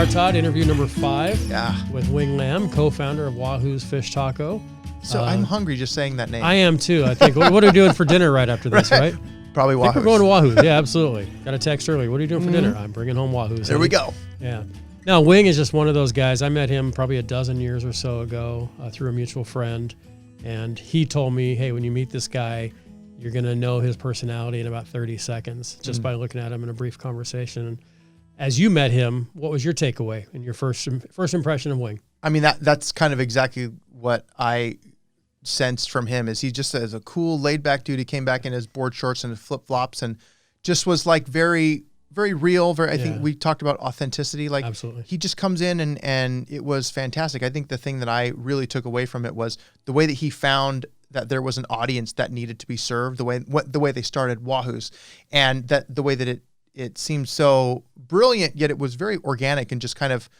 are, Todd. Interview number 5 with Wing Lam, co-founder of Wahoo's Fish Taco. So I'm hungry just saying that name. I am too, I think. What are we doing for dinner right after this, right? Probably Wahoo. I think we're going to Wahoo. Yeah, absolutely. Got a text earlier. What are you doing for dinner? I'm bringing home Wahoo's. There we go. Yeah. Now, Wing is just one of those guys. I met him probably a dozen years or so ago through a mutual friend. And he told me, hey, when you meet this guy, you're going to know his personality in about 30 seconds just by looking at him in a brief conversation. And as you met him, what was your takeaway and your first impression of Wing? I mean, that's kind of exactly what I sensed from him. Is he just as a cool, laid-back dude. He came back in his board shorts and his flip-flops and just was like very, very real. I think we talked about authenticity. Like, absolutely. He just comes in and it was fantastic. I think the thing that I really took away from it was the way that he found that there was an audience that needed to be served, the way they started Wahoo's, and that the way that it seemed so brilliant, yet it was very organic and just kind of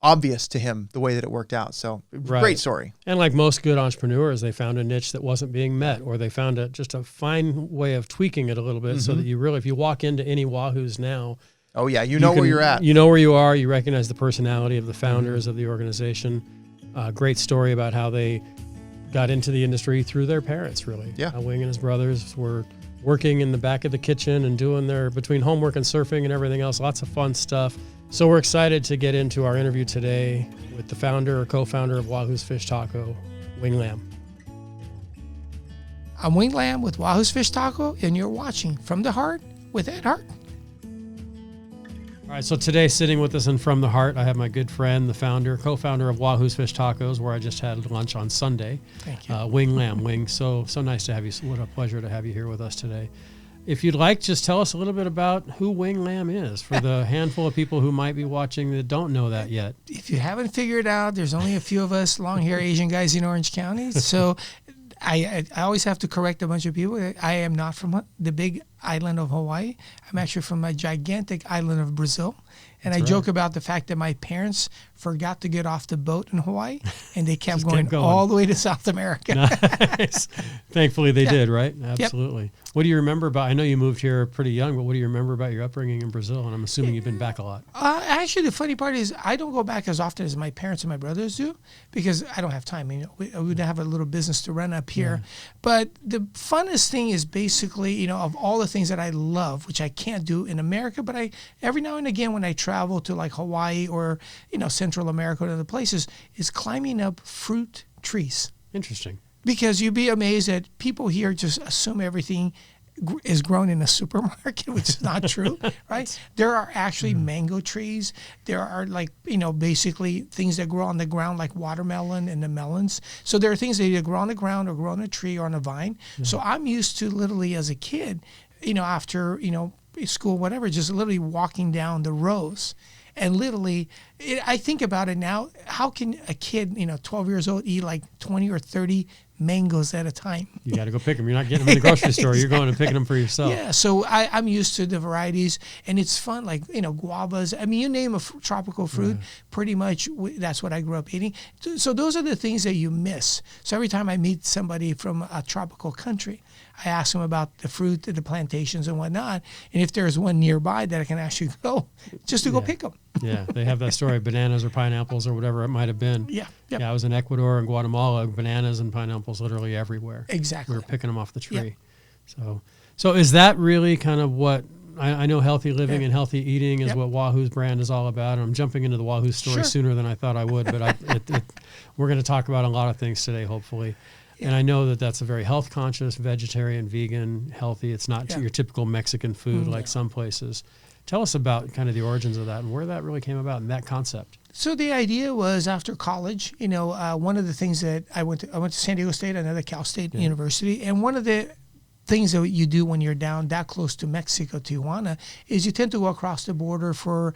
obvious to him the way that it worked out. So great story. And like most good entrepreneurs, they found a niche that wasn't being met, or they found just a fine way of tweaking it a little bit so that you really, if you walk into any Wahoo's now, you know where you're at. You know where you are. You recognize the personality of the founders of the organization. Great story about how they got into the industry through their parents, really. Yeah. Wing and his brothers were working in the back of the kitchen and doing between homework and surfing and everything else, lots of fun stuff. So we're excited to get into our interview today with the founder or co-founder of Wahoo's Fish Taco, Wing Lam. I'm Wing Lam with Wahoo's Fish Taco, and you're watching From The Hart with Ed Hart. All right, so today sitting with us in From The Hart, I have my good friend, the co-founder of Wahoo's Fish Tacos, where I just had lunch on Sunday. Thank you. Wing Lam. Wing, so nice to have you. What a pleasure to have you here with us today. If you'd like, just tell us a little bit about who Wing Lam is for the handful of people who might be watching that don't know that yet. If you haven't figured out, there's only a few of us long-haired Asian guys in Orange County. So I always have to correct a bunch of people. I am not from the big island of Hawaii. I'm actually from a gigantic island of Brazil. And I joke about the fact that my parents forgot to get off the boat in Hawaii, and they kept going all the way to South America. Nice. Thankfully, they did, right? Absolutely. Yep. What do you remember about? I know you moved here pretty young, but what do you remember about your upbringing in Brazil? And I'm assuming you've been back a lot. Actually, the funny part is I don't go back as often as my parents and my brothers do because I don't have time. We would have a little business to run up here. Yeah. But the funnest thing is basically, of all the things that I love, which I can't do in America, but every now and again when I travel to like Hawaii or, Central America or other places, is climbing up fruit trees. Interesting. Because you'd be amazed that people here just assume everything is grown in a supermarket, which is not true, right? There are actually mango trees. There are basically things that grow on the ground like watermelon and the melons. So there are things that either grow on the ground or grow on a tree or on a vine. Mm-hmm. So I'm used to literally as a kid, after, school, whatever, just literally walking down the rows. And literally, I think about it now, how can a kid, 12 years old, eat like 20 or 30 mangoes at a time? You got to go pick them. You're not getting them in the grocery store. You're going and picking them for yourself. Yeah, so I'm used to the varieties, and it's fun, like, guavas. I mean, you name a tropical fruit, pretty much that's what I grew up eating. So those are the things that you miss. So every time I meet somebody from a tropical country, I ask them about the fruit, the plantations and whatnot, and if there's one nearby that I can actually go just to go pick them. Yeah, they have that story, bananas or pineapples or whatever it might have been. Yeah. Yeah, I was in Ecuador and Guatemala, bananas and pineapples literally everywhere. Exactly. We were picking them off the tree. Yep. So is that really kind of what, I know healthy living and healthy eating is what Wahoo's brand is all about. And I'm jumping into the Wahoo story sooner than I thought I would, but we're going to talk about a lot of things today, hopefully. And I know that that's a very health conscious, vegetarian, vegan, healthy. It's not your typical Mexican food like some places. Tell us about kind of the origins of that and where that really came about and that concept. So the idea was after college, one of the things that I went to San Diego State, another Cal State University, and one of the things that you do when you're down that close to Mexico, Tijuana, is you tend to go across the border for,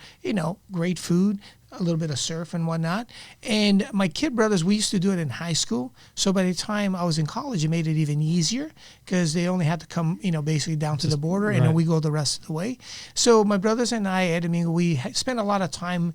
great food, a little bit of surf and whatnot. And my kid brothers, we used to do it in high school. So by the time I was in college, it made it even easier because they only had to come, basically down to the border and then we go the rest of the way. So my brothers and I, Ed, we spent a lot of time,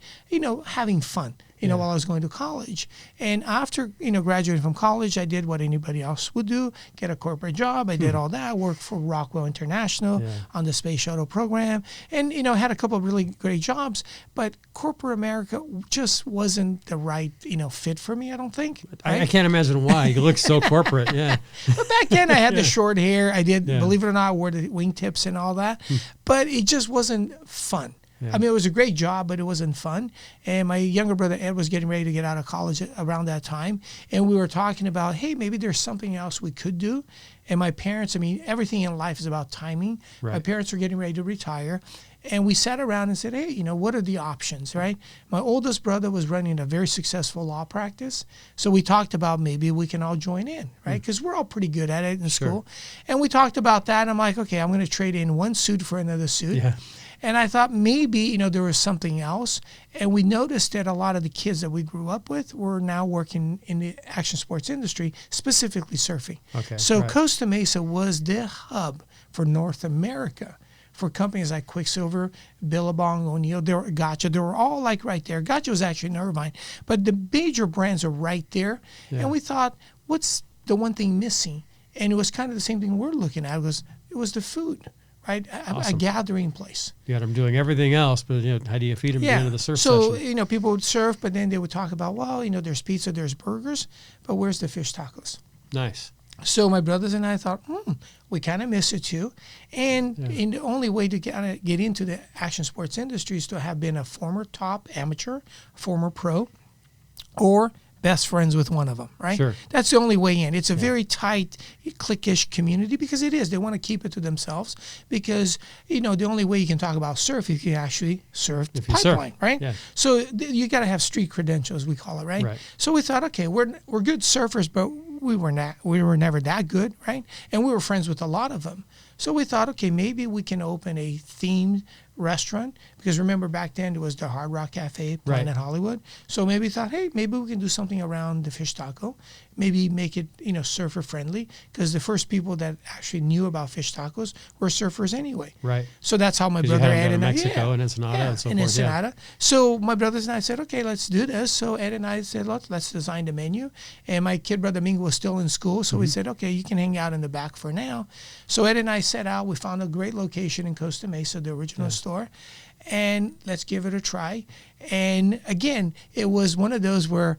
having fun. while I was going to college. And after, graduating from college, I did what anybody else would do, get a corporate job. I did all that, worked for Rockwell International on the space shuttle program, and, had a couple of really great jobs. But corporate America just wasn't the right, fit for me, I don't think. Right? I can't imagine why. You look so corporate, yeah. But back then, I had the short hair. I did, believe it or not, I wore the wingtips and all that. But it just wasn't fun. Yeah. I mean, it was a great job, but it wasn't fun. And my younger brother, Ed, was getting ready to get out of college around that time. And we were talking about, hey, maybe there's something else we could do. And my parents, everything in life is about timing. Right. My parents were getting ready to retire. And we sat around and said, hey, what are the options, right? My oldest brother was running a very successful law practice. So we talked about maybe we can all join in, right? Because we're all pretty good at it in school. And we talked about that. And I'm like, okay, I'm going to trade in one suit for another suit. Yeah. And I thought maybe, there was something else. And we noticed that a lot of the kids that we grew up with were now working in the action sports industry, specifically surfing. Okay, so Costa Mesa was the hub for North America for companies like Quicksilver, Billabong, O'Neill, Gotcha. They were all like right there. Gotcha was actually in Irvine. But the major brands are right there. Yeah. And we thought, what's the one thing missing? And it was kind of the same thing we're looking at. It was the food. Right, awesome. A gathering place. You got them doing everything else, but how do you feed them at the end of the surf session? So people would surf, but then they would talk about, there's pizza, there's burgers, but where's the fish tacos? Nice. So my brothers and I thought, we kind of miss it too, and the only way to get into the action sports industry is to have been a former top amateur, former pro, or best friends with one of them, right? Sure. That's the only way in. It's a very tight, cliquish community because it is. They want to keep it to themselves because, the only way you can talk about surf if you actually surf the pipeline, right? Yeah. So you got to have street credentials, we call it, right? So we thought, okay, we're good surfers, but we were never that good, right? And we were friends with a lot of them. So we thought, okay, maybe we can open a themed restaurant because remember back then there was the Hard Rock Cafe, Planet Hollywood. So maybe we thought, hey, maybe we can do something around the fish taco, maybe make it surfer friendly because the first people that actually knew about fish tacos were surfers anyway. Right. So that's how my brother Ed and I, Mexico and Ensenada and so forth. Ensenada. So my brothers and I said, okay, let's do this. So Ed and I said, let's design the menu. And my kid brother Mingo was still in school, so we said, okay, you can hang out in the back for now. So Ed and I set out. We found a great location in Costa Mesa, the original store, and let's give it a try. And again, it was one of those where,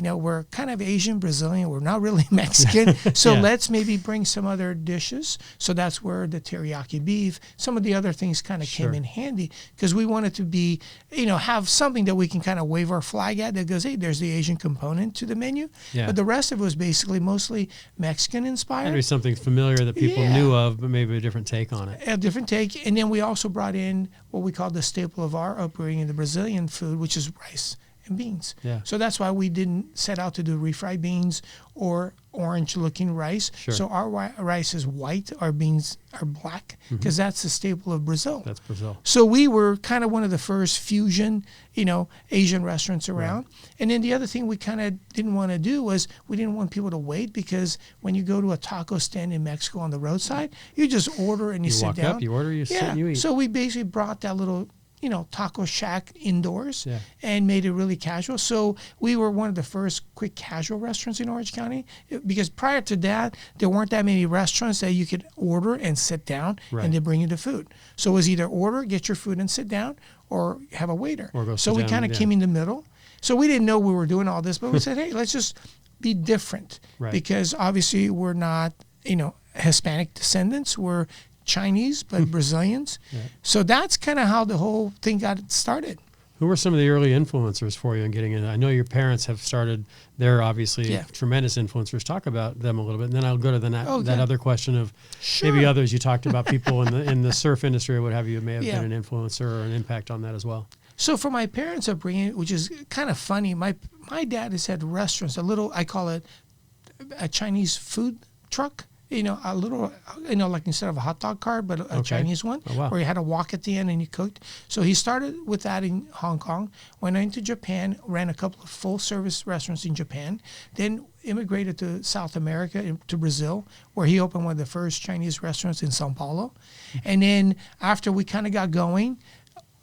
we're kind of Asian, Brazilian. We're not really Mexican. So let's maybe bring some other dishes. So that's where the teriyaki beef, some of the other things kind of came in handy because we wanted to be, have something that we can kind of wave our flag at that goes, hey, there's the Asian component to the menu. Yeah. But the rest of it was basically mostly Mexican inspired. Maybe something familiar that people knew of, but maybe a different take on it. A different take. And then we also brought in what we call the staple of our upbringing, the Brazilian food, which is rice and beans. Yeah. So that's why we didn't set out to do refried beans or orange-looking rice. Sure. So our rice is white, our beans are black, because that's the staple of Brazil. That's Brazil. So we were kind of one of the first fusion, Asian restaurants around. Right. And then the other thing we kind of didn't want to do was we didn't want people to wait because when you go to a taco stand in Mexico on the roadside, you just order and you sit walk down. Up, you order, you sit and you eat. So we basically brought that little taco shack indoors and made it really casual. So we were one of the first quick casual restaurants in Orange County because prior to that, there weren't that many restaurants that you could order and sit down and they bring you the food. So it was either order, get your food and sit down, or have a waiter. So we kind of came in the middle. So we didn't know we were doing all this, but we said, hey, let's just be different because obviously we're not, Hispanic descendants. We're Chinese, but Brazilians. Yeah. So that's kind of how the whole thing got started. Who were some of the early influencers for you in getting in? I know your parents have started. They're obviously tremendous influencers. Talk about them a little bit, and then I'll go to that other question of maybe others. You talked about people in the surf industry or what have you may have been an influencer or an impact on that as well. So for my parents' upbringing, which is kind of funny, my dad has had restaurants, I call it a Chinese food truck. A little, like instead of a hot dog cart, but a Chinese one, where you had to walk at the end and you cooked. So he started with that in Hong Kong, went into Japan, ran a couple of full-service restaurants in Japan, then immigrated to South America, to Brazil, where he opened one of the first Chinese restaurants in Sao Paulo. And then after we kind of got going,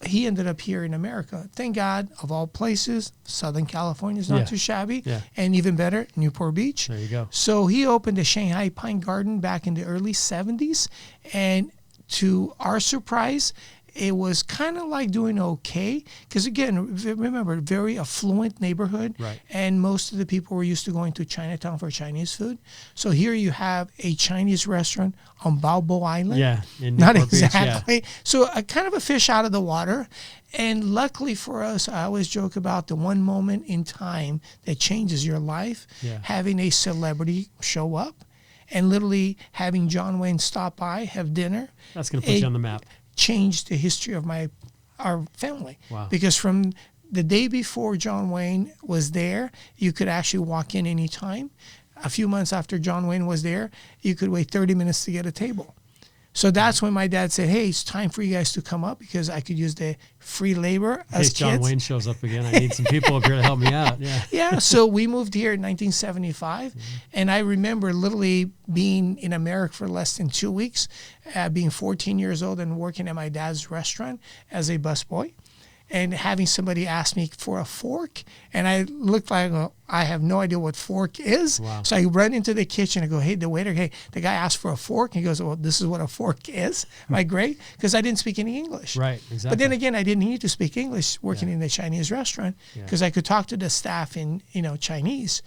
he ended up here in America. Thank God, of all places, Southern California is not too shabby. Yeah. And even better, Newport Beach. There you go. So he opened a Shanghai Pine Garden back in the early 70s. And to our surprise, it was kind of like doing okay. Because again, remember, very affluent neighborhood. Right. And most of the people were used to going to Chinatown for Chinese food. So here you have a Chinese restaurant on Balboa Island. Yeah. In Not Newport Beach, exactly. So kind of a fish out of the water. And luckily for us, I always joke about the one moment in time that changes your life, having a celebrity show up and literally having John Wayne stop by, have dinner. That's going to put you on the map. Changed the history of our family. Wow. Because from the day before John Wayne was there, you could actually walk in anytime. A few months after John Wayne was there, you could wait 30 minutes to get a table. So that's when my dad said, hey, it's time for you guys to come up because I could use the free labor as kids. John Wayne shows up again. I need some people up here to help me out. Yeah. Yeah. So we moved here in 1975. And I remember literally being in America for less than 2 weeks, being 14 years old and working at my dad's restaurant as a busboy. And having somebody ask me for a fork, and I looked like I have no idea what fork is. Wow. So I run into the kitchen and go, hey, the waiter, hey, the guy asked for a fork. He goes, well, this is what a fork is. Am I great? Because I didn't speak any English. Right, exactly. But then again, I didn't need to speak English working in the Chinese restaurant because I could talk to the staff in Chinese,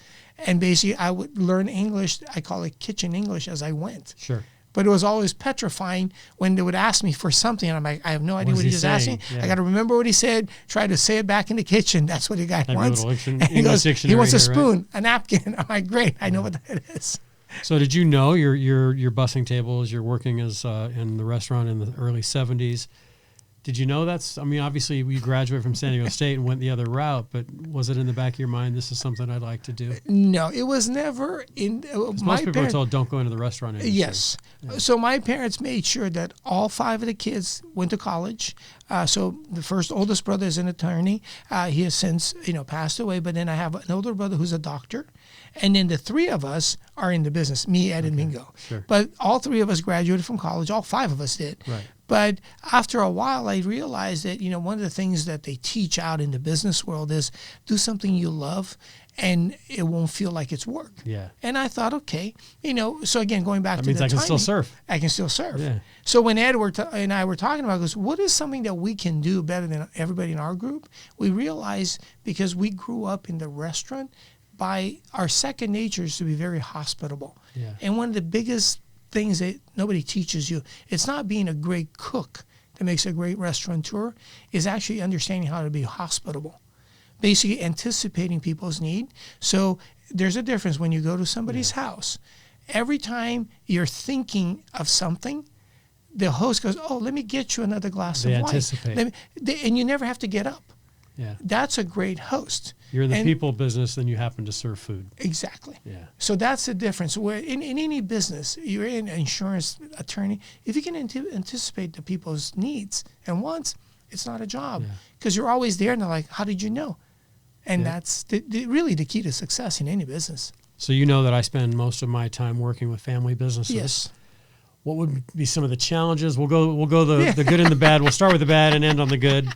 and basically I would learn English. I call it kitchen English as I went. Sure. But it was always petrifying when they would ask me for something. And I'm like, I have no idea what he just asked me. Yeah. I got to remember what he said, try to say it back in the kitchen. That's what the guy wants. And he goes, he wants a spoon, right? a napkin. I'm like, great, I know what that is. So did you know your bussing tables, you're working as in the restaurant in the early 70s. Did you know that's, I mean, obviously we graduated from San Diego State and went the other route, but was it in the back of your mind, this is something I'd like to do? No, it was never in most people are told don't go into the restaurant industry. Yes. Yeah. So my parents made sure that all 5 of the kids went to college. So the oldest brother is an attorney. He has since, passed away, but then I have an older brother who's a doctor. And then the 3 of us are in the business, me, Ed, and Mingo. Sure. But all 3 of us graduated from college. All 5 of us did. Right. But after a while, I realized that, one of the things that they teach out in the business world is do something you love and it won't feel like it's work. Yeah. And I thought, okay, so again, going back that to means the I can timing, still serve. I can still serve. Yeah. So when Ed and I were talking about this, what is something that we can do better than everybody in our group? We realized because we grew up in the restaurant, by our second nature is to be very hospitable. Yeah. And one of the biggest things that nobody teaches you, it's not being a great cook that makes a great restaurateur, is actually understanding how to be hospitable. Basically anticipating people's need. So there's a difference when you go to somebody's house. Every time you're thinking of something, the host goes, oh, let me get you another glass of wine. They anticipate. And you never have to get up. Yeah. That's a great host. You're in the people business, then you happen to serve food. Exactly. Yeah. So that's the difference. Where in any business, you're an insurance attorney, if you can anticipate the people's needs and wants, it's not a job. Because you're always there and they're like, how did you know? And that's really the key to success in any business. So you know that I spend most of my time working with family businesses. Yes. What would be some of the challenges? We'll go the good and the bad. We'll start with the bad and end on the good.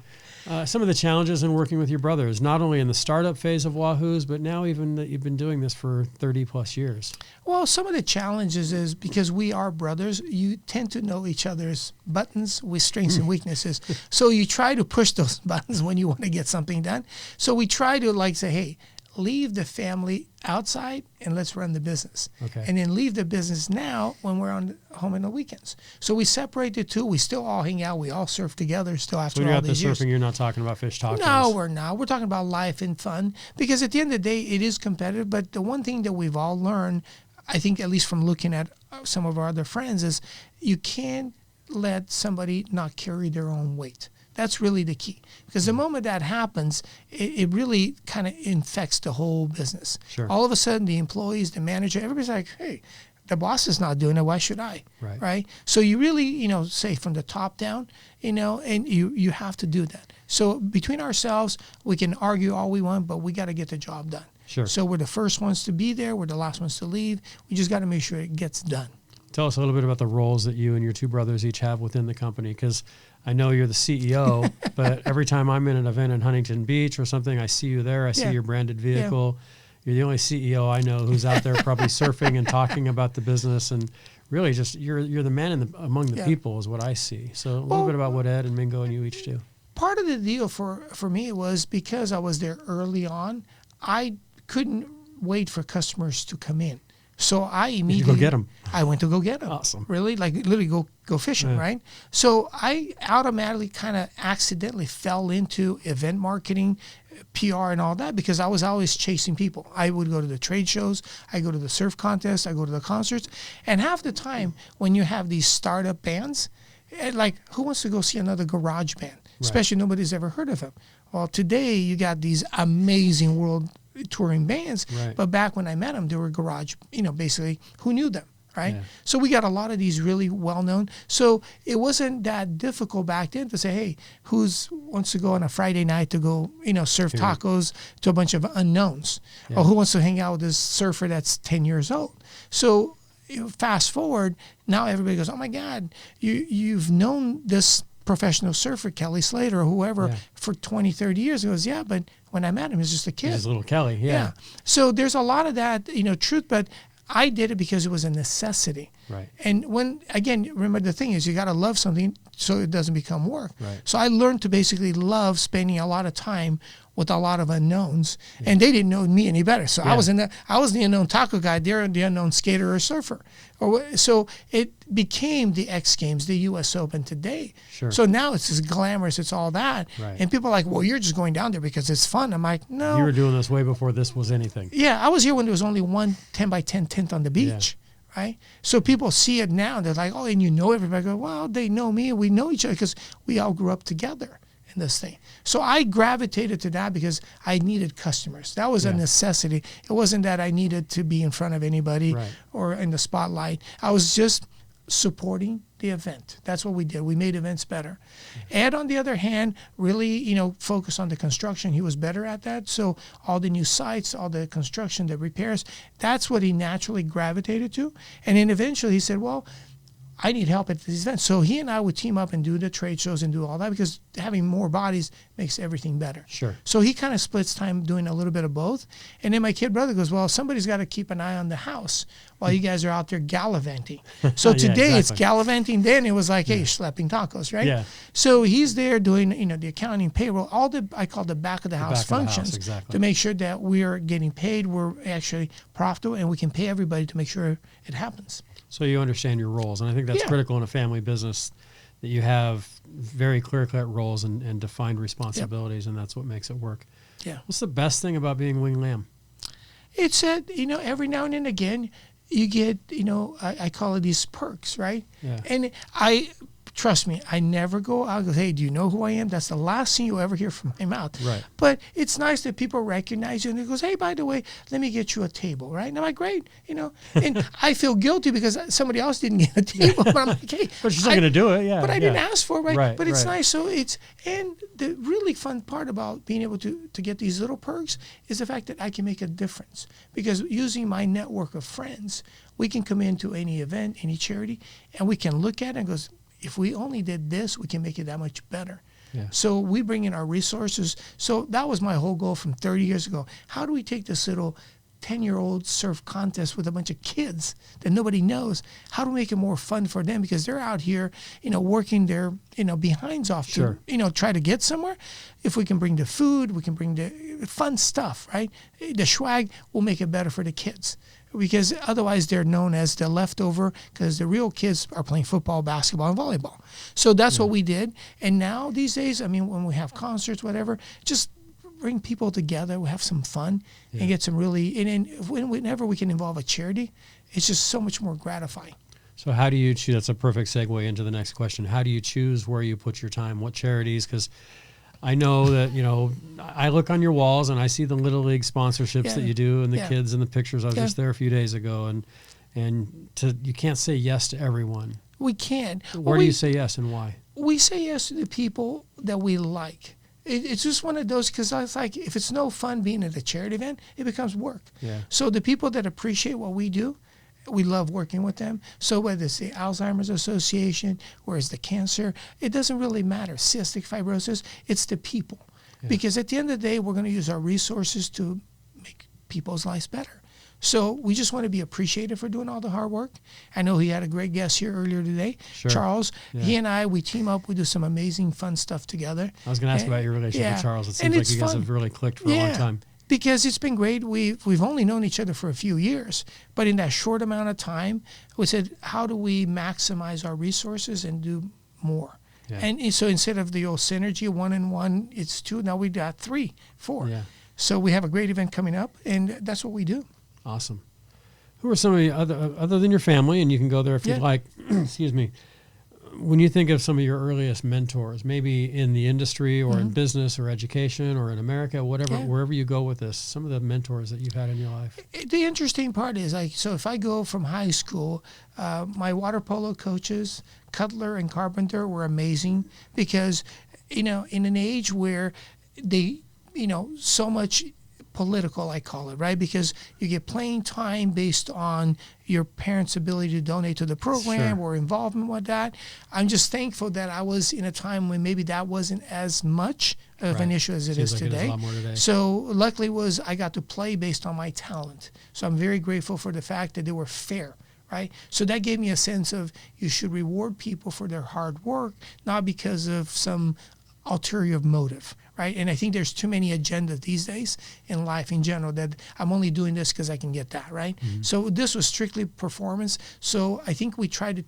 Some of the challenges in working with your brothers, not only in the startup phase of Wahoo's, but now even that you've been doing this for 30 plus years. Well, some of the challenges is because we are brothers, you tend to know each other's buttons with strengths and weaknesses. So you try to push those buttons when you want to get something done. So we try to say, hey, leave the family outside and let's run the business. Okay. And then leave the business now when we're home on the weekends. So we separate the two. We still all hang out. We all surf together still after all these years. So when you're out there surfing, you're not talking about fish tacos? No, we're not. We're talking about life and fun because at the end of the day, it is competitive. But the one thing that we've all learned, I think at least from looking at some of our other friends, is you can't let somebody not carry their own weight. That's really the key. Because the moment that happens, it really kind of infects the whole business. Sure. All of a sudden, the employees, the manager, everybody's like, hey, the boss is not doing it. Why should I? Right? So you really, say from the top down, and you have to do that. So between ourselves, we can argue all we want, but we got to get the job done. Sure. So we're the first ones to be there. We're the last ones to leave. We just got to make sure it gets done. Tell us a little bit about the roles that you and your two brothers each have within the company, because I know you're the CEO, but every time I'm in an event in Huntington Beach or something, I see you there. I see your branded vehicle. You're the only CEO I know who's out there probably surfing and talking about the business, and really just you're the man among the people is what I see. So a little bit about what Ed and Mingo and you each do. Part of the deal for me was because I was there early on, I couldn't wait for customers to come in. So I immediately go get them. I went to go get them. Awesome. Really, like literally go fishing, right? So I automatically kind of accidentally fell into event marketing, PR, and all that because I was always chasing people. I would go to the trade shows, I go to the surf contests, I go to the concerts, and half the time when you have these startup bands, like who wants to go see another garage band? Especially nobody's ever heard of them. Well, today you got these amazing world touring bands, but back when I met them, they were garage, basically who knew them, right? Yeah. So we got a lot of these really well-known. So it wasn't that difficult back then to say, hey, wants to go on a Friday night to go, serve tacos to a bunch of unknowns? Or who wants to hang out with this surfer that's 10 years old? So fast forward, now everybody goes, oh my God, you've known this professional surfer, Kelly Slater or whoever, for 20, 30 years. He goes, yeah, but when I met him, he was just a kid. He's little Kelly, yeah. So there's a lot of that, truth, but I did it because it was a necessity. Right. And remember the thing is you got to love something so it doesn't become work. Right. So I learned to basically love spending a lot of time with a lot of unknowns, and they didn't know me any better. So I was the unknown taco guy. They're the unknown skater or surfer. So it became the X Games, the U.S. Open today. Sure. So now it's just glamorous. It's all that. Right. And people are like, well, you're just going down there because it's fun. I'm like, no. You were doing this way before this was anything. Yeah, I was here when there was only one 10 by 10 tent on the beach. Yeah. Right? So people see it now. They're like, oh, and everybody. I go, well, they know me and we know each other because we all grew up together in this thing. So I gravitated to that because I needed customers. That was a necessity. It wasn't that I needed to be in front of anybody or in the spotlight. I was just supporting the event. That's what we did. We made events better. Ed, on the other hand, really, focused on the construction. He was better at that. So all the new sites, all the construction, the repairs, that's what he naturally gravitated to. And then eventually he said, well, I need help at these events. So he and I would team up and do the trade shows and do all that because having more bodies makes everything better. Sure. So he kind of splits time doing a little bit of both. And then my kid brother goes, well, somebody's got to keep an eye on the house while you guys are out there gallivanting. So today it's gallivanting day, and it was like, hey, schlepping tacos, right? Yeah. So he's there doing, the accounting, payroll, all I call the back of the house functions to make sure that we're getting paid, we're actually profitable, and we can pay everybody to make sure it happens. So you understand your roles, and I think that's critical in a family business, that you have very clear-cut roles and defined responsibilities, and that's what makes it work. Yeah. What's the best thing about being Wing Lam? It's that, every now and then again, you get, I call it these perks, right? Yeah. And trust me, I never go out and go, hey, do you know who I am? That's the last thing you'll ever hear from my mouth. Right. But it's nice that people recognize you and it goes, hey, by the way, let me get you a table, right? And I'm like, great, And I feel guilty because somebody else didn't get a table, but I'm like, hey. But you're still going to do it, yeah. But I didn't ask for it, right? But it's nice. So and the really fun part about being able to get these little perks is the fact that I can make a difference. Because using my network of friends, we can come into any event, any charity, and we can look at it and go, if we only did this, we can make it that much better. Yeah. So we bring in our resources. So that was my whole goal from 30 years ago. How do we take this little 10-year-old surf contest with a bunch of kids that nobody knows? How do we make it more fun for them? Because they're out here, working their, behinds off to, try to get somewhere. If we can bring the food, we can bring the fun stuff, right? The swag will make it better for the kids. Because otherwise they're known as the leftover, because the real kids are playing football, basketball, and volleyball. So that's what we did. And now these days, when we have concerts, whatever, just bring people together, we have some fun, and get some really, and whenever we can involve a charity, it's just so much more gratifying. So how do you choose? That's a perfect segue into the next question. How do you choose where you put your time? What charities? Because I know that, I look on your walls and I see the Little League sponsorships that you do and the kids and the pictures. I was just there a few days ago, and you can't say yes to everyone. We can. Where do you say yes and why? We say yes to the people that we like. It's just one of those, because it's like, if it's no fun being at a charity event, it becomes work. Yeah. So the people that appreciate what we do, We love working with them. So whether it's the Alzheimer's Association, or it's the cancer, it doesn't really matter. Cystic fibrosis, it's the people. Yeah. Because at the end of the day, we're going to use our resources to make people's lives better. So we just want to be appreciated for doing all the hard work. I know he had a great guest here earlier today, sure. Charles. Yeah. He and I, we team up. We do some amazing, fun stuff together. I was going to ask about your relationship with Charles. It seems like you guys have really clicked for a long time. Because it's been great. We've only known each other for a few years, but in that short amount of time, we said, how do we maximize our resources and do more? Yeah. And so instead of the old synergy, 1 and 1, it's 2. Now we got 3, 4. Yeah. So we have a great event coming up, and that's what we do. Awesome. Who are some of the other than your family, and you can go there if you'd like, excuse me, when you think of some of your earliest mentors, maybe in the industry or in business or education or in America, whatever, wherever you go with this, some of the mentors that you've had in your life? The interesting part is, so if I go from high school, my water polo coaches, Cutler and Carpenter, were amazing because, in an age where they, so much political, I call it, right? Because you get playing time based on your parents' ability to donate to the program or involvement with that. I'm just thankful that I was in a time when maybe that wasn't as much of an issue as it is today. It is a lot more today. So luckily I got to play based on my talent. So I'm very grateful for the fact that they were fair. Right? So that gave me a sense of you should reward people for their hard work, not because of some ulterior motive, right? And I think there's too many agendas these days in life in general that I'm only doing this because I can get that, right? Mm-hmm. So this was strictly performance. So I think we try to,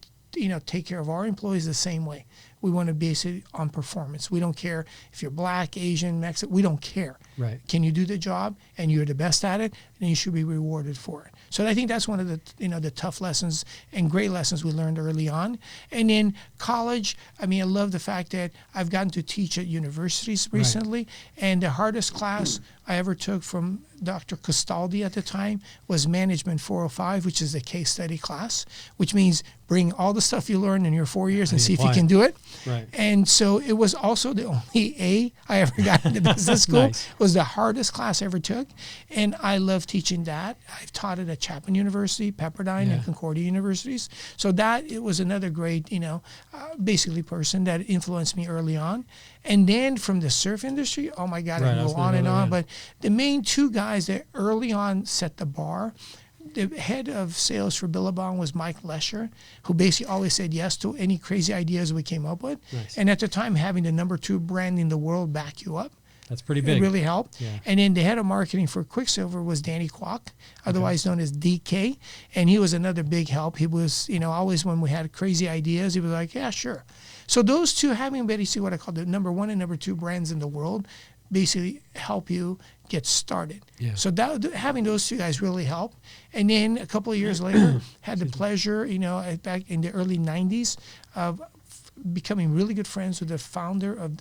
take care of our employees the same way. We want to base it on performance. We don't care if you're Black, Asian, Mexican. We don't care. Right. Can you do the job and you're the best at it, then you should be rewarded for it. So I think that's one of the the tough lessons and great lessons we learned early on. And in college, I love the fact that I've gotten to teach at universities recently, and the hardest class I ever took from Dr. Castaldi at the time was Management 405, which is a case study class, which means bring all the stuff you learned in your 4 years and see if you can do it. Right. And so it was also the only A I ever got into business school. Nice. It was the hardest class I ever took. And I love teaching that. I've taught it at Chapman University, Pepperdine, and Concordia Universities. So it was another great, basically person that influenced me early on. And then from the surf industry, oh my God, I can go on and on. But the main 2 guys that early on set the bar, the head of sales for Billabong was Mike Lesher, who basically always said yes to any crazy ideas we came up with. Nice. And at the time, having the number 2 brand in the world back you up, that's pretty big. It really helped. Yeah. And then the head of marketing for Quicksilver was Danny Kwok, otherwise known as DK. And he was another big help. He was, always when we had crazy ideas, he was like, yeah, sure. So those 2, having basically what I call the number 1 and number 2 brands in the world, basically help you get started. Yeah. So having those 2 guys really helped. And then a couple of years later, had the pleasure, back in the early 90s, of becoming really good friends with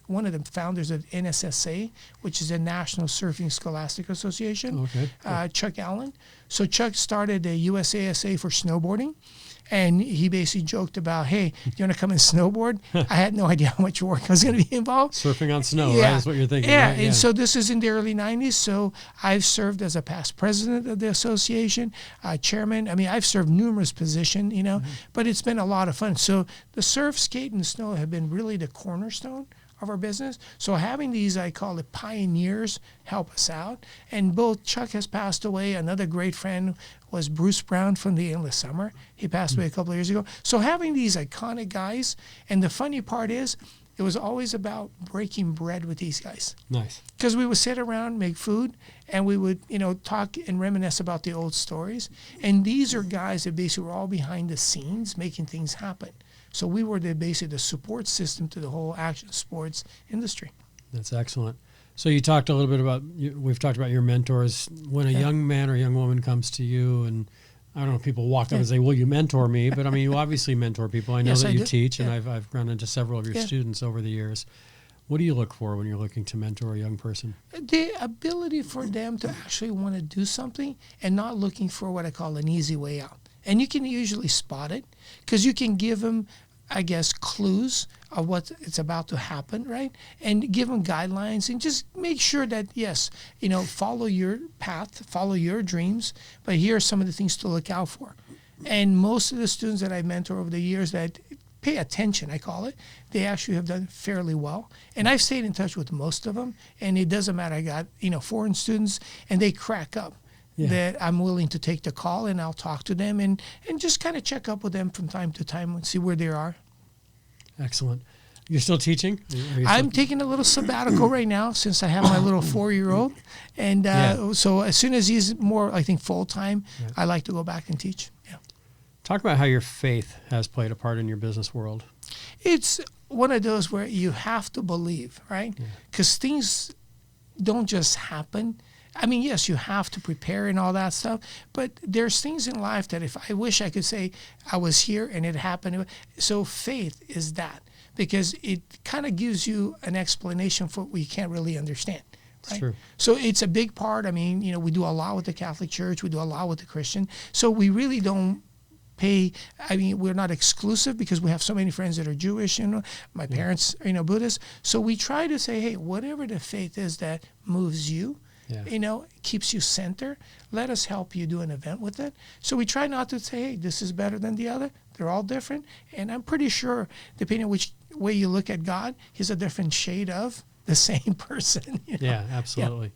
one of the founders of NSSA, which is the National Surfing Scholastic Association, Chuck Allen. So Chuck started the USASA for snowboarding. And he basically joked about, hey, do you want to come and snowboard? I had no idea how much work I was going to be involved. Surfing on snow, right? That's what you're thinking. Yeah, right? And so this is in the early 90s. So I've served as a past president of the association, chairman. I've served numerous positions, but it's been a lot of fun. So the surf, skate, and snow have been really the cornerstone of our business. So having these, I call it pioneers, help us out. And both Chuck has passed away. Another great friend was Bruce Brown from the Endless Summer. He passed away a couple of years ago. So having these iconic guys, and the funny part is, it was always about breaking bread with these guys. Nice. Because we would sit around, make food, and we would, talk and reminisce about the old stories. And these are guys that basically were all behind the scenes making things happen. So we were basically the support system to the whole action sports industry. That's excellent. So you talked a little bit about, we've talked about your mentors. When a young man or young woman comes to you, and I don't know if people walk up and say, will you mentor me? But you obviously mentor people. I know that you teach, and I've run into several of your students over the years. What do you look for when you're looking to mentor a young person? The ability for them to actually want to do something and not looking for what I call an easy way out. And you can usually spot it because you can give them, I guess, clues of what it's about to happen, right? And give them guidelines and just make sure that, yes, follow your path, follow your dreams, but here are some of the things to look out for. And most of the students that I mentor over the years that pay attention, I call it, they actually have done fairly well. And I've stayed in touch with most of them. And it doesn't matter. I got, foreign students, and they crack up. Yeah. That I'm willing to take the call, and I'll talk to them and just kind of check up with them from time to time and see where they are. Excellent. You're still teaching? I'm taking a little sabbatical right now since I have my little 4-year-old. And so as soon as he's more, I think, full-time, I like to go back and teach. Yeah. Talk about how your faith has played a part in your business world. It's one of those where you have to believe, right? Because things don't just happen. I mean, yes, you have to prepare and all that stuff, but there's things in life that if I wish I could say I was here and it happened. So faith is that, because it kind of gives you an explanation for what you can't really understand. Right? True. So it's a big part. I mean, we do a lot with the Catholic Church. We do a lot with the Christian. So we really don't pay. I mean, we're not exclusive because we have so many friends that are Jewish. My parents are, Buddhist. So we try to say, hey, whatever the faith is that moves you, keeps you center. Let us help you do an event with it. So we try not to say, hey, this is better than the other. They're all different. And I'm pretty sure, depending on which way you look at God, he's a different shade of the same person. Yeah, absolutely. Yeah.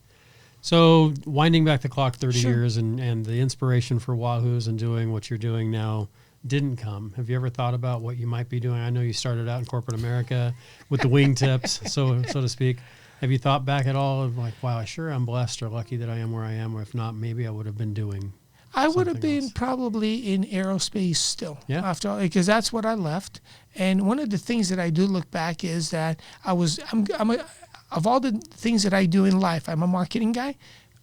So winding back the clock 30 Sure. years and the inspiration for Wahoo's and doing what you're doing now didn't come. Have you ever thought about what you might be doing? I know you started out in corporate America with the wingtips, so to speak. Have you thought back at all of like, wow, I sure am blessed or lucky that I am where I am, or if not, maybe I would have been doing I would have been else. Probably in aerospace still, Yeah. after all, because that's what I left. And one of the things that I do look back is that of all the things that I do in life, I'm a marketing guy,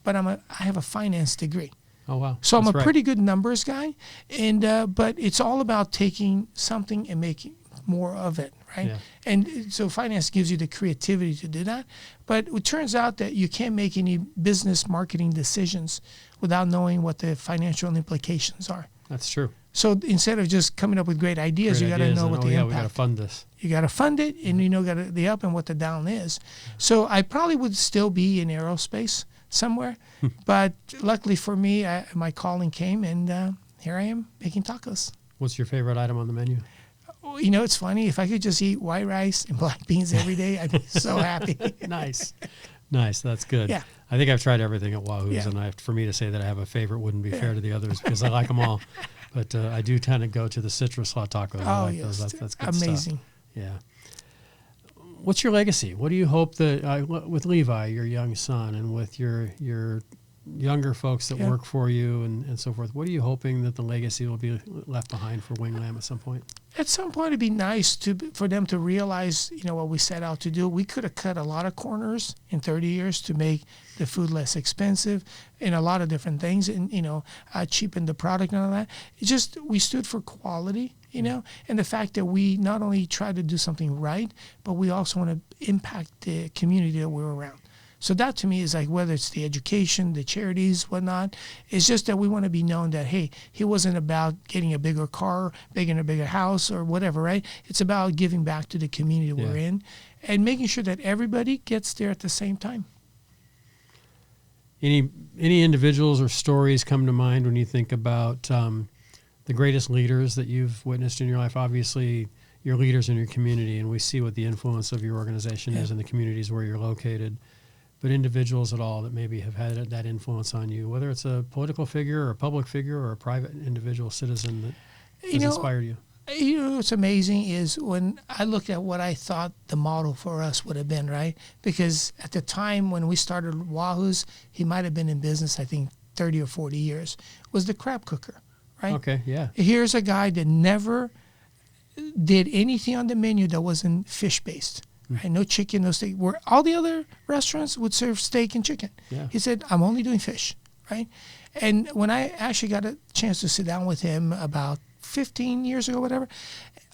but I have a finance degree. Oh, wow. So I'm That's a right. pretty good numbers guy, and but it's all about taking something and making more of it, right? Yeah. And so finance gives you the creativity to do that. But it turns out that you can't make any business marketing decisions without knowing what the financial implications are. That's true. So instead of just coming up with great ideas, you got to know what the we got to impact. fund this. You got to fund it, and got the up and what the down is. So I probably would still be in aerospace somewhere, but luckily for me, my calling came, and here I am making tacos. What's your favorite item on the menu? It's funny. If I could just eat white rice and black beans every day, I'd be so happy. Nice. That's good. Yeah. I think I've tried everything at Wahoo's, Yeah. and for me to say that I have a favorite wouldn't be fair to the others because I like them all. But I do kind of go to the citrus hot tacos. I like yes. those. That's good amazing. stuff. Yeah. What's your legacy? What do you hope that with Levi, your young son, and with your younger folks that work for you and so forth, what are you hoping that the legacy will be left behind for Wing Lam at some point? At some point, it'd be nice for them to realize, what we set out to do. We could have cut a lot of corners in 30 years to make the food less expensive and a lot of different things, and cheapen the product and all that. It's just we stood for quality, and the fact that we not only try to do something right, but we also want to impact the community that we're around. So that to me is like whether it's the education, the charities, whatnot, it's just that we want to be known that, hey, he wasn't about getting a bigger car, making a bigger house or whatever, right? It's about giving back to the community we're in and making sure that everybody gets there at the same time. Any individuals or stories come to mind when you think about the greatest leaders that you've witnessed in your life? Obviously, you're leaders in your community, and we see what the influence of your organization is in the communities where you're located. But individuals at all that maybe have had that influence on you, whether it's a political figure or a public figure or a private individual citizen that has inspired you? What's amazing is when I looked at what I thought the model for us would have been, right? Because at the time when we started Wahoo's, he might have been in business, I think, 30 or 40 years, was the crab cooker, right? Okay, yeah. Here's a guy that never did anything on the menu that wasn't fish-based. Right? No chicken, no steak. Where all the other restaurants would serve steak and chicken. Yeah. He said, I'm only doing fish, right? And when I actually got a chance to sit down with him about 15 years ago, whatever,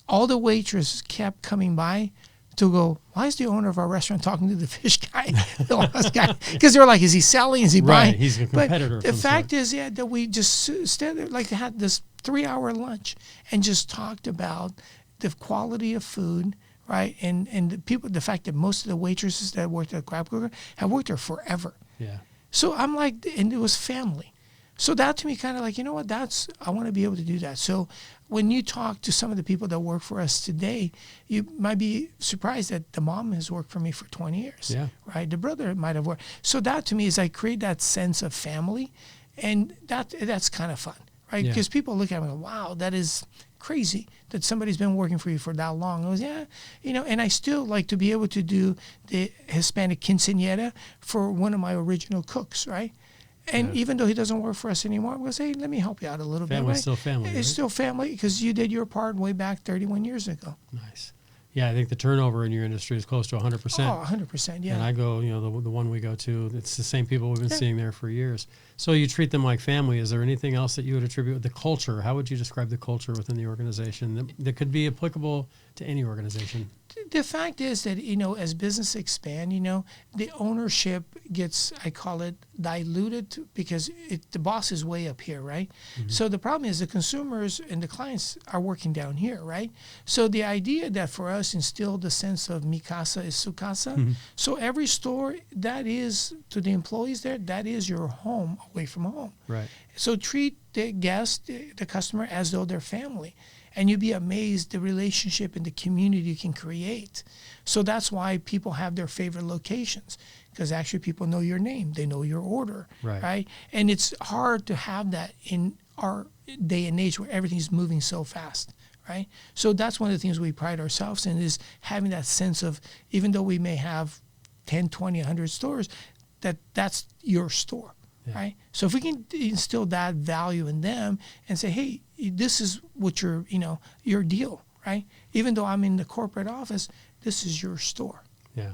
all the waitresses kept coming by to go, why is the owner of our restaurant talking to the fish guy, the last guy? Because they were like, is he selling? Is he buying? Right, he's a competitor. But the fact is, that we just stayed there, like they had this 3-hour lunch and just talked about the quality of food, right? And the fact that most of the waitresses that worked at Crab Cooker have worked there forever. Yeah. So I'm like, and it was family. So that to me kind of like, you know what, I want to be able to do that. So when you talk to some of the people that work for us today, you might be surprised that the mom has worked for me for 20 years, right? The brother might have worked. So that to me is I create that sense of family, and that's kind of fun, right? Because people look at me and go, wow, that is crazy that somebody's been working for you for that long. I was, and I still like to be able to do the Hispanic quinceañera for one of my original cooks, right? And even though he doesn't work for us anymore, I'm going to say, let me help you out a little bit. Family's still family, It's right? still family because you did your part way back 31 years ago. Nice. Yeah, I think the turnover in your industry is close to 100%. Oh, 100%, yeah. And I go, the one we go to, it's the same people we've been seeing there for years. So you treat them like family. Is there anything else that you would attribute with the culture? How would you describe the culture within the organization that could be applicable to any organization? The fact is that, as business expand, the ownership gets, I call it, diluted because the boss is way up here, right? Mm-hmm. So the problem is the consumers and the clients are working down here, right? So the idea that for us instilled the sense of mi casa is su casa. Mm-hmm. So every store, that is, to the employees there, that is your home away from home. Right. So treat the guest, the customer, as though they're family. And you'd be amazed the relationship and the community you can create. So that's why people have their favorite locations, because actually people know your name. They know your order, right? And it's hard to have that in our day and age where everything's moving so fast, right? So that's one of the things we pride ourselves in, is having that sense of, even though we may have 10, 20, 100 stores, that's your store. Right. So if we can instill that value in them and say, hey, this is what your deal, right? Even though I'm in the corporate office, this is your store. Yeah.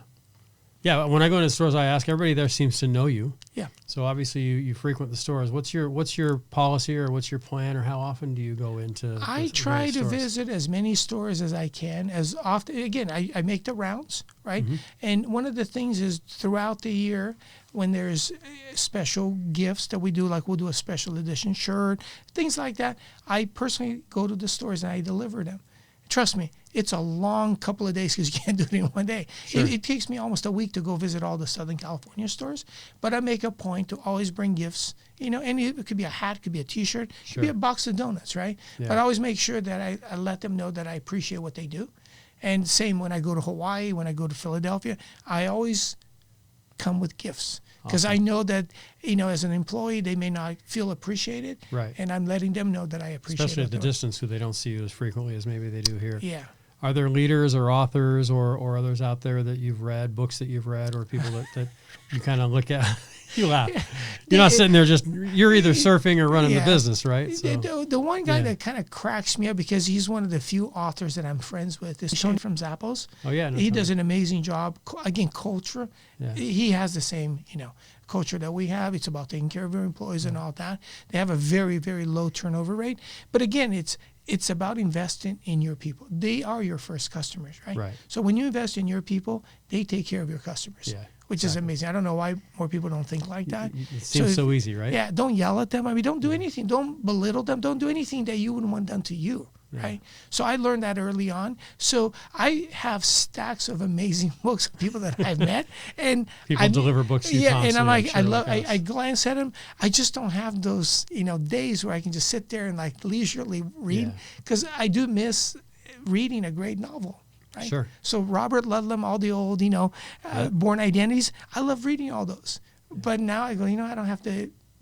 Yeah. When I go into stores, I ask everybody there seems to know you. Yeah. So obviously you frequent the stores. What's your policy, or what's your plan, or how often do you go into? I try to visit as many stores as I can, as often. Again, I make the rounds, right? Mm-hmm. And one of the things is throughout the year, when there's special gifts that we do, like we'll do a special edition shirt, things like that, I personally go to the stores and I deliver them. Trust me, it's a long couple of days because you can't do it in one day. Sure. It takes me almost a week to go visit all the Southern California stores, but I make a point to always bring gifts, and it could be a hat, it could be a T-shirt, it could be a box of donuts, right? Yeah. But I always make sure that I let them know that I appreciate what they do. And same when I go to Hawaii, when I go to Philadelphia, I always come with gifts. Because I know that, as an employee, they may not feel appreciated. Right. And I'm letting them know that I appreciate it. Especially at the distance, who they don't see you as frequently as maybe they do here. Yeah. Are there leaders or authors or others out there that you've read, books that you've read, or people that you kind of look at? You laugh. You're not sitting there you're either surfing or running the business, right? So, the one guy that kind of cracks me up, because he's one of the few authors that I'm friends with, is Tony from Zappos. Oh, yeah. He does an amazing job. Again, culture. Yeah. He has the same, culture that we have. It's about taking care of your employees and all that. They have a very, very low turnover rate. But again, it's about investing in your people. They are your first customers, right? Right. So when you invest in your people, they take care of your customers. Yeah. Which is amazing. I don't know why more people don't think like that. It seems so easy, right? Yeah, don't yell at them. I mean, don't do anything. Don't belittle them. Don't do anything that you wouldn't want done to you, right? So I learned that early on. So I have stacks of amazing books of people that I've met. And people deliver books to you constantly. And I'm like, I glance at them. I just don't have those, days where I can just sit there and leisurely read, because I do miss reading a great novel. Right? Sure. So Robert Ludlum, all the old, Born Identities, I love reading all those. Yeah. But now I go, I don't have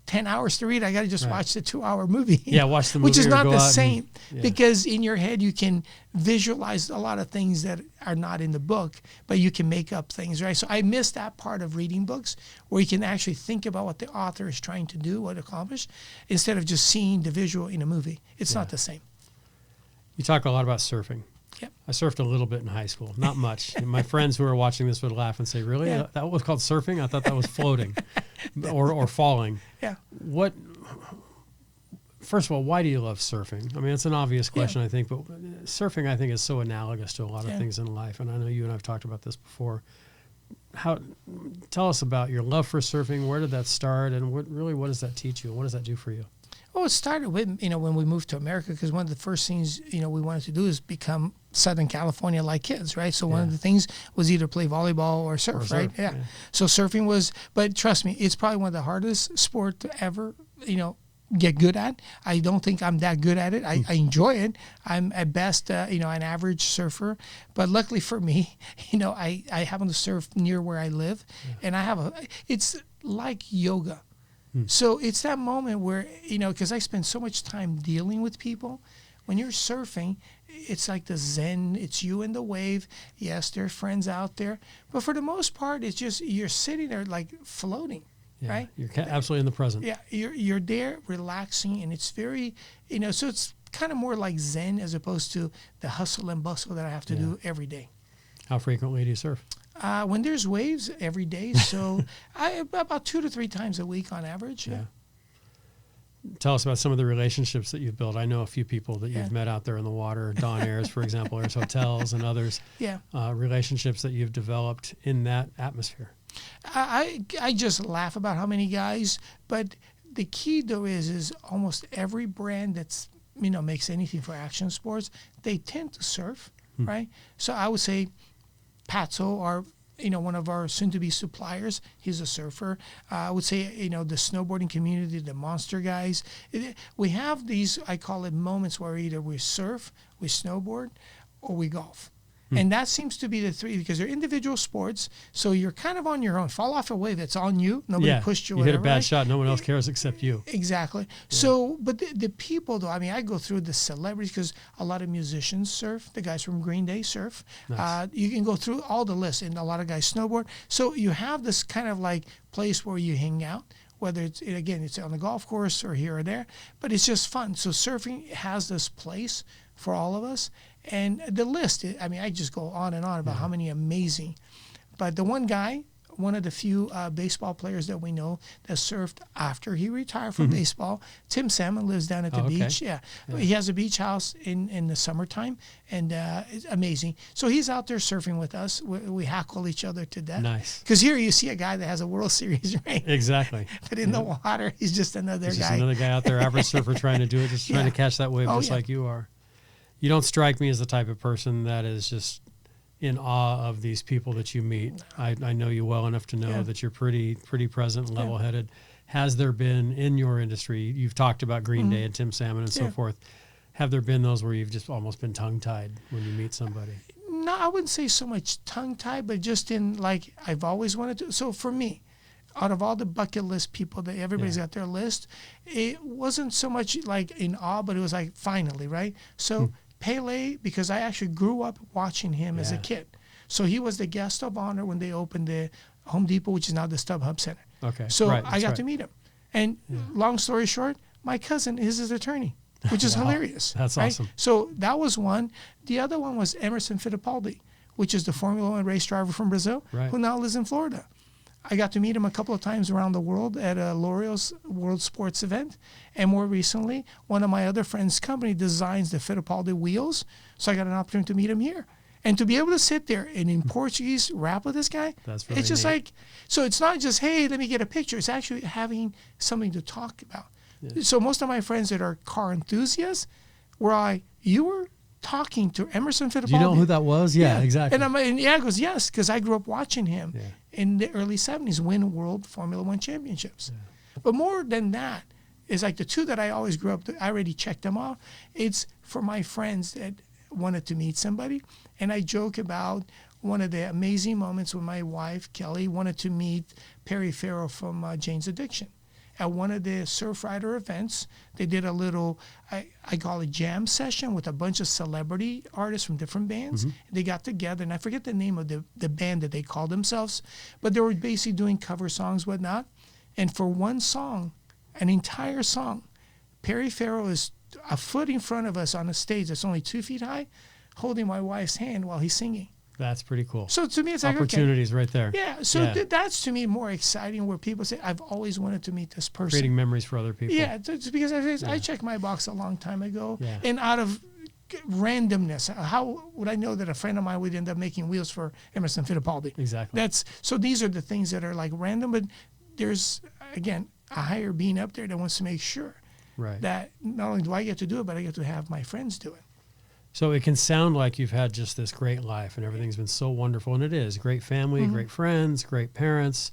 10 hours to read. I got to just watch the 2-hour movie. Yeah, watch the movie. Which is not the same, because in your head you can visualize a lot of things that are not in the book, but you can make up things, right? So I miss that part of reading books where you can actually think about what the author is trying to do, what to accomplish, instead of just seeing the visual in a movie. It's not the same. You talk a lot about surfing. Yep. I surfed a little bit in high school, not much. My friends who are watching this would laugh and say, really? Yeah. That was called surfing? I thought that was floating or falling. Yeah. First of all, why do you love surfing? I mean, it's an obvious question, I think, but surfing, I think, is so analogous to a lot of things in life. And I know you and I have talked about this before. Tell us about your love for surfing. Where did that start? And what does that teach you? And what does that do for you? Well, it started with, when we moved to America, because one of the first things, we wanted to do is become Southern California like kids, right? So one of the things was either play volleyball or surf, right? Yeah. So surfing was, but trust me, it's probably one of the hardest sport to ever, get good at. I don't think I'm that good at it. I enjoy it. I'm at best, an average surfer. But luckily for me, I happen to surf near where I live, and it's like yoga. So it's that moment where, because I spend so much time dealing with people. When you're surfing, it's like the Zen. It's you and the wave. Yes, there are friends out there. But for the most part, it's just you're sitting there like floating, right? You're absolutely in the present. Yeah, you're there relaxing, and it's very, so it's kind of more like Zen as opposed to the hustle and bustle that I have to do every day. How frequently do you surf? When there's waves, every day. So about 2 to 3 times a week on average. Yeah. Tell us about some of the relationships that you've built. I know a few people that you've met out there in the water. Dawn Airs, for example, Airs Hotels and others. Yeah. Relationships that you've developed in that atmosphere. I just laugh about how many guys, but the key though is almost every brand that's makes anything for action sports, they tend to surf, right? So I would say Patso, our one of our soon-to-be suppliers, he's a surfer. I would say, the snowboarding community, the monster guys. We have these, I call it moments where either we surf, we snowboard, or we golf. And that seems to be the three, because they're individual sports, so you're kind of on your own. Fall off a wave, it's on you. Nobody pushed you. You hit a bad right? shot, no one else cares except you. Exactly. Yeah. So, but the people, though, I go through the celebrities, because a lot of musicians surf. The guys from Green Day surf. Nice. You can go through all the lists, and a lot of guys snowboard. So you have this kind of like place where you hang out, whether it's on the golf course or here or there, but it's just fun. So surfing has this place for all of us. And the list, I just go on and on about how many amazing. But the one guy, one of the few baseball players that we know that surfed after he retired from baseball, Tim Salmon, lives down at the beach. Yeah. He has a beach house in the summertime, and it's amazing. So he's out there surfing with us. We hackle each other to death. Nice. Because here you see a guy that has a World Series ring. Exactly. But in the water, he's just another guy. Just another guy out there, average surfer, trying to do it, just trying to catch that wave like you are. You don't strike me as the type of person that is just in awe of these people that you meet. I know you well enough to know that you're pretty present and level-headed. Has there been in your industry, you've talked about Green Day and Tim Salmon and so forth, have there been those where you've just almost been tongue-tied when you meet somebody? No, I wouldn't say so much tongue-tied, but just in like I've always wanted to. So for me, out of all the bucket list people that everybody's got their list, it wasn't so much like in awe, but it was like finally, right? So Pele, because I actually grew up watching him as a kid. So he was the guest of honor when they opened the Home Depot, which is now the StubHub Center. Okay. So I got to meet him. And long story short, my cousin is his attorney, which is hilarious. That's awesome. So that was one. The other one was Emerson Fittipaldi, which is the Formula One race driver from Brazil, who now lives in Florida. I got to meet him a couple of times around the world at a L'Oreal's World Sports event. And more recently, one of my other friends' company designs the Fittipaldi wheels. So I got an opportunity to meet him here. And to be able to sit there and in Portuguese rap with this guy, that's really it's just neat. like, so it's not just, hey, let me get a picture. It's actually having something to talk about. Yeah. So most of my friends that are car enthusiasts were you were talking to Emerson Fittipaldi. Do you know who that was? Yeah, exactly. And he goes, yes, because I grew up watching him in the early 70s win World Formula One championships. Yeah. But more than that is like the two that I always grew up, I already checked them off. It's for my friends that wanted to meet somebody. And I joke about one of the amazing moments when my wife, Kelly, wanted to meet Perry Farrell from Jane's Addiction. At one of the Surf Rider events, they did a little, I call it jam session with a bunch of celebrity artists from different bands. They got together, and I forget the name of the band that they called themselves, but they were basically doing cover songs, whatnot. And for one song, an entire song, Perry Farrell is a foot in front of us on a stage that's only 2 feet high, holding my wife's hand while he's singing. That's pretty cool. So to me, it's like, opportunities right there. Yeah. So that's to me more exciting, where people say, I've always wanted to meet this person. Creating memories for other people. Yeah. It's because I checked my box a long time ago. Yeah. And out of randomness, how would I know that a friend of mine would end up making wheels for Emerson Fittipaldi? Exactly. So these are the things that are like random, but there's, again, a higher being up there that wants to make sure that not only do I get to do it, but I get to have my friends do it. So it can sound like you've had just this great life and everything's been so wonderful, and it is. Great family, great friends, great parents,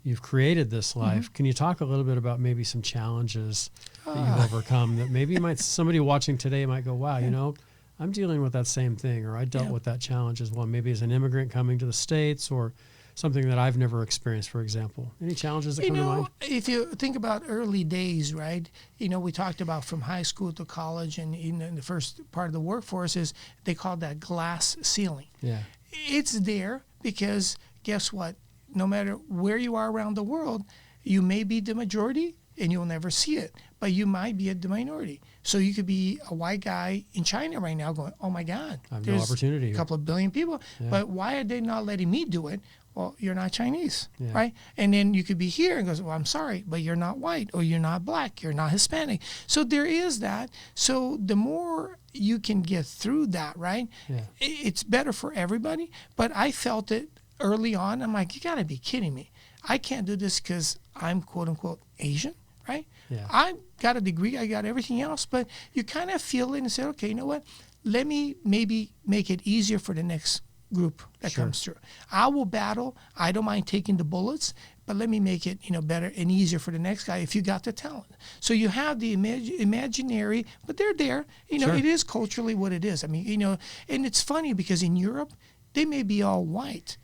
you've created this life. Can you talk a little bit about maybe some challenges that you've overcome that maybe somebody watching today might go, wow, you know, I'm dealing with that same thing, or I dealt with that challenge as well. Maybe as an immigrant coming to the States, or something that I've never experienced, for example. Any challenges that come to mind? If you think about early days, right? You know, we talked about from high school to college, and in the first part of the workforce is they call that glass ceiling. Yeah. It's there because guess what? No matter where you are around the world, you may be the majority and you'll never see it, but you might be the minority. So you could be a white guy in China right now going, oh my God, I have no opportunity a couple of billion people, but why are they not letting me do it? Well, you're not Chinese, right? And then you could be here and goes, well, I'm sorry, but you're not white, or you're not black, you're not Hispanic. So there is that. So the more you can get through that, right? Yeah. It's better for everybody. But I felt it early on. I'm like, you got to be kidding me. I can't do this because I'm quote unquote Asian, right? Yeah. I got a degree, I got everything else, but you kind of feel it and say, okay, you know what? Let me maybe make it easier for the next group that comes through. I will battle. I don't mind taking the bullets, but let me make it, better and easier for the next guy if you got the talent. So you have the imaginary, but they're there. It is culturally what it is. I mean, and it's funny because in Europe, they may be all white,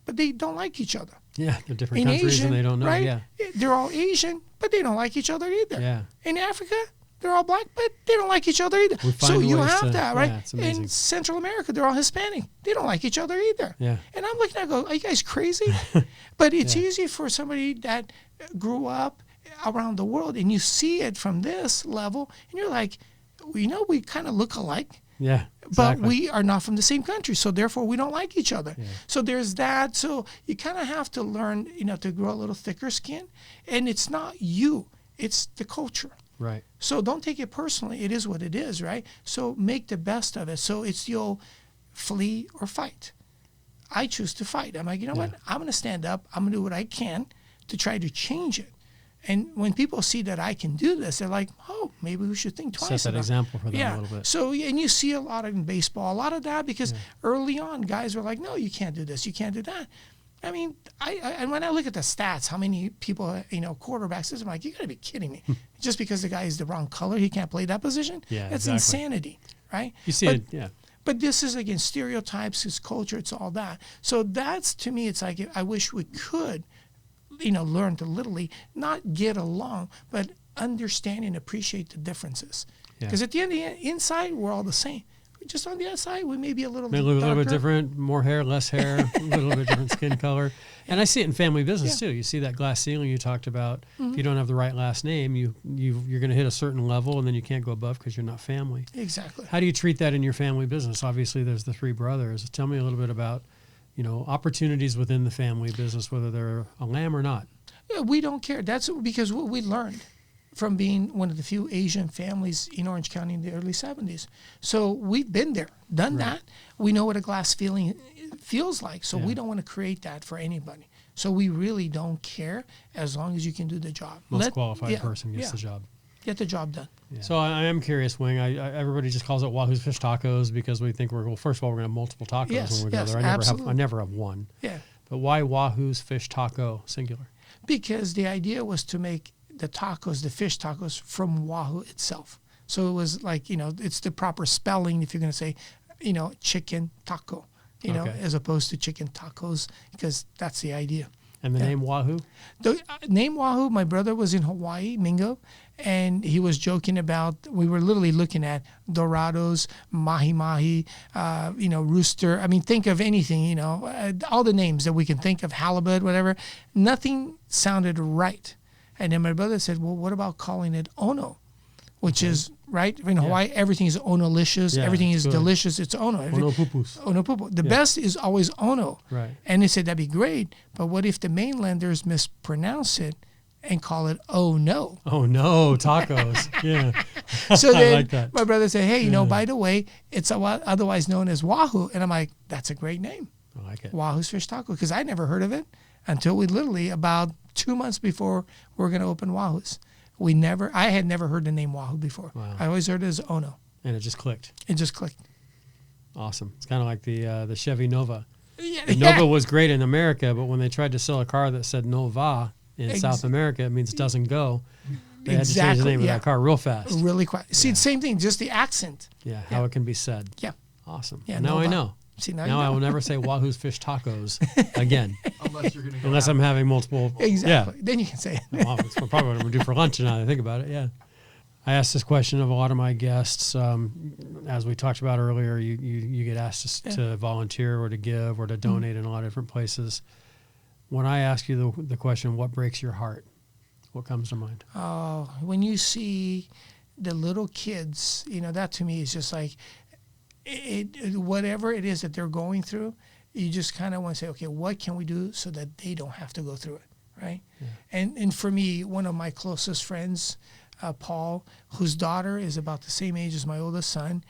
but they don't like each other. Yeah, they're different countries and they don't know. Right? Yeah. They're all Asian, but they don't like each other either. Yeah. In Africa, they're all black, but they don't like each other either. So you have that, right? In Central America, they're all Hispanic. They don't like each other either. Yeah. And I'm looking at it, go, are you guys crazy? But it's easy for somebody that grew up around the world and you see it from this level and you're like, we kind of look alike. Yeah. Exactly. But we are not from the same country, so therefore we don't like each other. Yeah. So there's that. So you kind of have to learn, to grow a little thicker skin. And it's not you, it's the culture. Right. So don't take it personally. It is what it is, right? So make the best of it. So it's you'll flee or fight. I choose to fight. I'm like, you know what? I'm going to stand up. I'm going to do what I can to try to change it. And when people see that I can do this, they're like, oh, maybe we should think twice. Set that example for them a little bit. So, and you see a lot in baseball, a lot of that because early on, guys were like, no, you can't do this. You can't do that. I mean, and when I look at the stats, how many people, quarterbacks, I'm like, you got to be kidding me. Just because the guy is the wrong color, he can't play that position? Yeah, that's insanity, right? You see it, yeah. But this is, again, stereotypes, it's culture, it's all that. So that's, to me, it's like, I wish we could, learn to literally not get along, but understand and appreciate the differences. Because at the end, inside, we're all the same. Just on the outside, we may be a little bit different, more hair, less hair, a little bit different skin color. And I see it in family business too. You see that glass ceiling you talked about. If you don't have the right last name, you're going to hit a certain level, and then you can't go above because you're not family. Exactly. How do you treat that in your family business? Obviously, there's the three brothers. Tell me a little bit about, opportunities within the family business, whether they're a lamb or not. Yeah, we don't care. That's because what we learned from being one of the few Asian families in Orange County in the early 70s. So we've been there, done that. We know what a glass feeling feels like. So we don't want to create that for anybody. So we really don't care as long as you can do the job. Most qualified person gets the job. Get the job done. Yeah. So I am curious, Wing. Everybody just calls it Wahoo's Fish Tacos because we think first of all, we're going to have multiple tacos when we go there. I never have one. Yeah. But why Wahoo's Fish Taco singular? Because the idea was to make the fish tacos from Wahoo itself. So it was like, it's the proper spelling if you're going to say, chicken taco, as opposed to chicken tacos, because that's the idea. And the name Wahoo? The name Wahoo, my brother was in Hawaii, Mingo, and he was joking about, we were literally looking at Dorados, Mahi-Mahi, Rooster. I mean, think of anything, all the names that we can think of, halibut, whatever. Nothing sounded right. And then my brother said, well, what about calling it Ono? Which is, right? In Hawaii, everything is Ono-licious. Everything is delicious. It's Ono. Ono-pupus. Ono-pupu. The best is always Ono. Right. And they said, that'd be great. But what if the mainlanders mispronounce it and call it Oh No? Oh no, tacos. Yeah. So then I like that. My brother said, hey, by the way, it's otherwise known as Wahoo. And I'm like, that's a great name. I like it. Wahoo's Fish Taco. Because I never heard of it until we literally, about 2 months before we're going to open Wahoo's. I had never heard the name Wahoo before. Wow. I always heard it as Ono. And it just clicked. It just clicked. Awesome. It's kind of like the Chevy Nova. Yeah, And Nova was great in America, but when they tried to sell a car that said Nova in South America, it means doesn't go. They had to change the name of that car real fast. Really quick. See, same thing, just the accent. Yeah, how it can be said. Yeah. Awesome. Yeah, Now Nova. I know. See, Now I will never say Wahoo's Fish Tacos again. Unless I'm having multiple. Exactly. Then you can say it. Well, it's probably what I'm going to do for lunch now that I think about it, yeah. I asked this question of a lot of my guests. As we talked about earlier, you get asked to volunteer or to give or to donate in a lot of different places. When I ask you the question, what breaks your heart? What comes to mind? When you see the little kids, that to me is just like, whatever it is that they're going through, you just kind of want to say, okay, what can we do so that they don't have to go through it, right? Yeah. And for me, one of my closest friends, Paul, whose daughter is about the same age as my oldest son,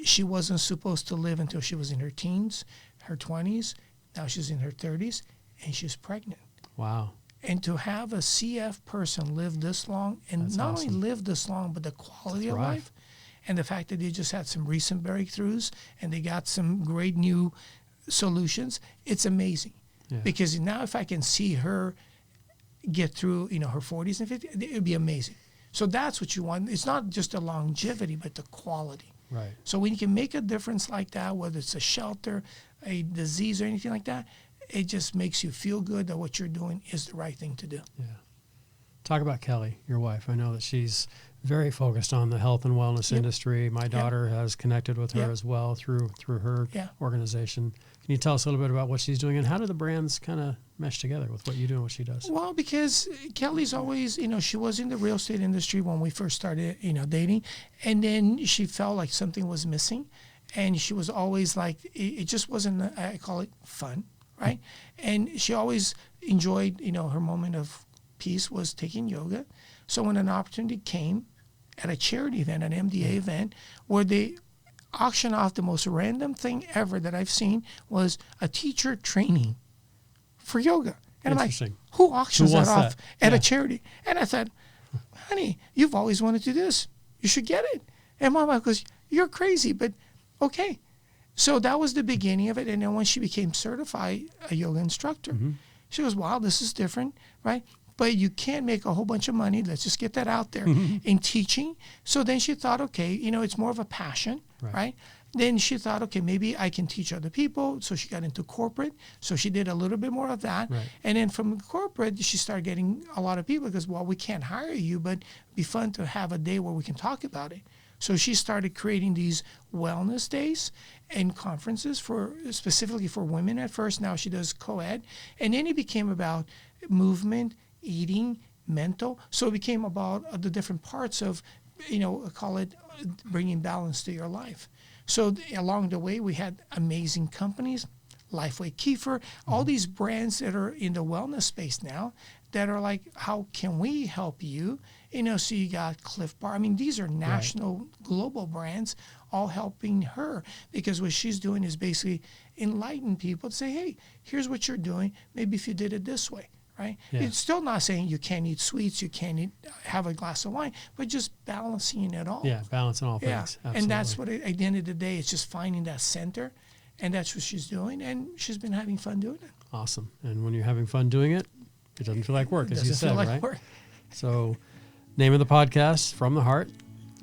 she wasn't supposed to live until she was in her teens, her 20s. Now she's in her 30s, and she's pregnant. Wow. And to have a CF person live this long, and That's not awesome. only live this long, but the quality of life, and the fact that they just had some recent breakthroughs and they got some great new solutions, it's amazing. Yeah. Because now if I can see her get through, her 40s and 50s, it would be amazing. So that's what you want. It's not just the longevity, but the quality. Right. So when you can make a difference like that, whether it's a shelter, a disease, or anything like that, it just makes you feel good that what you're doing is the right thing to do. Yeah. Talk about Kelly, your wife. I know that she's very focused on the health and wellness industry. My daughter has connected with her as well through her organization. Can you tell us a little bit about what she's doing and how do the brands kind of mesh together with what you do and what she does? Well, because Kelly's always, she was in the real estate industry when we first started, dating, and then she felt like something was missing, and she was always like, it just wasn't, I call it fun, right? And she always enjoyed, her moment of peace was taking yoga. So when an opportunity came at a charity event, an MDA event, where they auction off the most random thing ever that I've seen was a teacher training for yoga. And I'm like, who auctions that off at a charity? And I thought, honey, you've always wanted to do this. You should get it. And my wife goes, you're crazy, but okay. So that was the beginning of it. And then when she became certified a yoga instructor, she goes, wow, this is different, right? But you can't make a whole bunch of money. Let's just get that out there in teaching. So then she thought, okay, it's more of a passion, right? Then she thought, okay, maybe I can teach other people. So she got into corporate. So she did a little bit more of that. Right. And then from corporate, she started getting a lot of people because, well, we can't hire you, but it'd be fun to have a day where we can talk about it. So she started creating these wellness days and conferences specifically for women at first. Now she does co-ed. And then it became about movement, eating, mental. So it became about the different parts of, call it bringing balance to your life. So along the way, we had amazing companies, Lifeway Kefir, all these brands that are in the wellness space now that are like, how can we help you? So you got Cliff Bar. I mean, these are national, global brands all helping her because what she's doing is basically enlighten people to say, hey, here's what you're doing. Maybe if you did it this way. Right? Yeah. It's still not saying you can't eat sweets, you can't have a glass of wine, but just balancing it all. Yeah, balancing all things. Absolutely. And that's what, at the end of the day, it's just finding that center, and that's what she's doing, and she's been having fun doing it. Awesome. And when you're having fun doing it, it doesn't feel like work, as you said, right? Work. So, name of the podcast, From the Heart.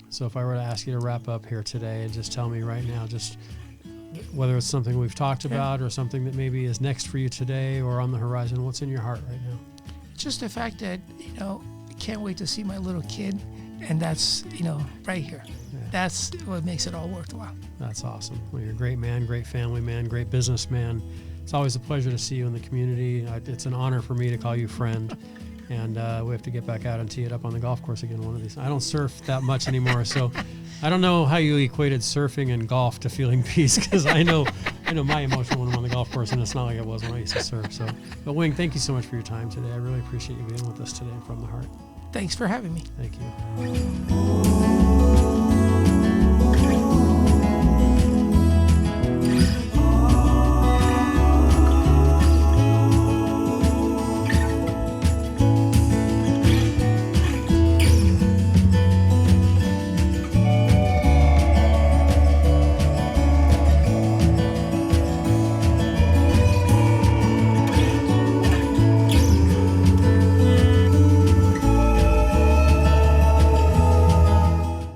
So if I were to ask you to wrap up here today and just tell me right now, just whether it's something we've talked about or something that maybe is next for you today or on the horizon, what's in your heart right now? Just the fact that, I can't wait to see my little kid, and that's, right here. Yeah. That's what makes it all worthwhile. That's awesome. Well, you're a great man, great family man, great businessman. It's always a pleasure to see you in the community. It's an honor for me to call you friend. And we have to get back out and tee it up on the golf course again one of these. I don't surf that much anymore, so I don't know how you equated surfing and golf to feeling peace, because I know my emotion when I'm on the golf course, and it's not like it was when I used to surf. So, but Wing, thank you so much for your time today. I really appreciate you being with us today From the Heart. Thanks for having me. Thank you.